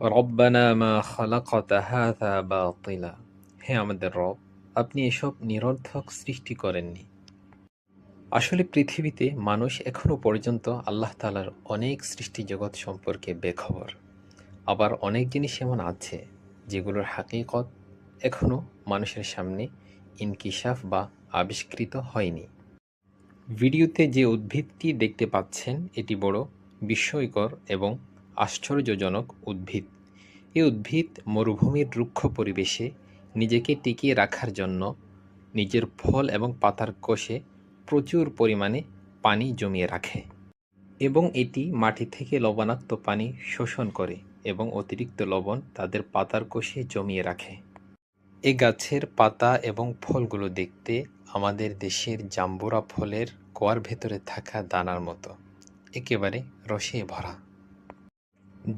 রব্বানা মা খালাকতা হাযা বাতিলা। হে আমাদের রব, আপনি এসব নিরর্থক সৃষ্টি করেননি। আসলে পৃথিবীতে মানুষ এখনো পর্যন্ত আল্লাহ তাআলার অনেক সৃষ্টি জগৎ সম্পর্কে বেখবর। আবার অনেক জিনিস এমন আছে যেগুলোর হাকিকত এখনো মানুষের সামনে ইনকিশাফ বা আবিষ্কৃত হয়নি। ভিডিওতে যে উদ্ভিদটি দেখতে পাচ্ছেন এটি বড় বিস্ময়কর এবং আশ্চর্যজনক উদ্ভিদ। এই উদ্ভিদ মরুভূমির রুক্ষ পরিবেশে নিজেকে টিকিয়ে রাখার জন্য নিজের ফল এবং পাতার কোষে প্রচুর পরিমাণে পানি জমিয়ে রাখে এবং এটি মাটি থেকে লবণাক্ত পানি শোষণ করে এবং অতিরিক্ত লবণ তাদের পাতার কোষে জমিয়ে রাখে। এ গাছের পাতা এবং ফলগুলো দেখতে আমাদের দেশের জাম্বুরা ফলের কোয়ার ভেতরে থাকা দানার মতো, একেবারে রসে ভরা।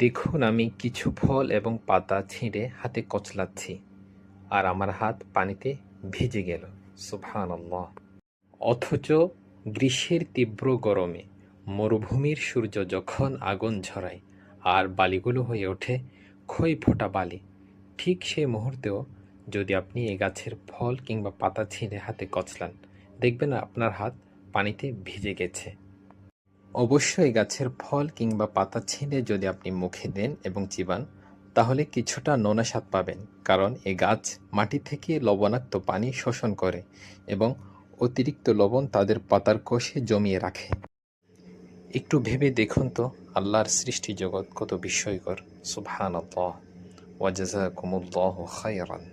দেখুন, আমি কিছু ফল এবং পাতা ছিঁড়ে হাতে কচলাচ্ছি আর আমার হাত পানিতে ভিজে গেল। সুবহানাল্লাহ! অথচ গ্রীষ্মের তীব্র গরমে মরুভূমির সূর্য যখন আগুন ঝরায় আর বালিগুলো হয়ে ওঠে ক্ষয় ফোটা বালি, ঠিক সেই মুহূর্তেও যদি আপনি এ গাছের ফল কিংবা পাতা ছিঁড়ে হাতে কচলান, দেখবেন আপনার হাত পানিতে ভিজে গেছে। অবশ্যই গাছের ফল কিংবা পাতা ছিঁড়ে যদি আপনি মুখে দেন এবং চিবান, তাহলে কিছুটা নোনা স্বাদ পাবেন, কারণ এ গাছ মাটি থেকে লবণাক্ত পানি শোষণ করে এবং অতিরিক্ত লবণ তাদের পাতার কোষে জমিয়ে রাখে। একটু ভেবে দেখুন তো, আল্লাহর সৃষ্টি জগৎ কত বিস্ময়কর। সুবহানাল্লাহ ওয়া জাযাকুমুল্লাহু খায়রান।